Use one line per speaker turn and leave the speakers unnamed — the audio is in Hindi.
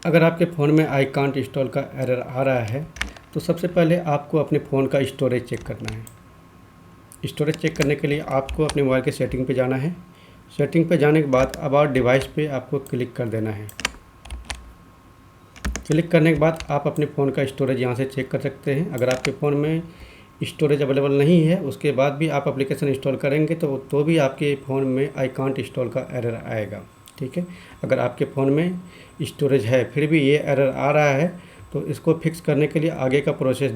अगर आपके फ़ोन में आई कांट इंस्टॉल का एरर आ रहा है तो सबसे पहले आपको अपने फ़ोन का स्टोरेज चेक करना है। स्टोरेज चेक करने के लिए आपको अपने मोबाइल के सेटिंग पे जाना है। सेटिंग पे जाने के बाद अबाउट डिवाइस पे आपको क्लिक कर देना है। क्लिक करने के बाद आप अपने फ़ोन का स्टोरेज यहाँ से चेक कर सकते हैं। अगर आपके फ़ोन में स्टोरेज अवेलेबल नहीं है, उसके बाद भी आप एप्लीकेशन इंस्टॉल करेंगे तो भी आपके फ़ोन में आई कांट इंस्टॉल का एरर आएगा। ठीक है, अगर आपके फ़ोन में स्टोरेज है फिर भी ये एरर आ रहा है तो इसको फिक्स करने के लिए आगे का प्रोसेस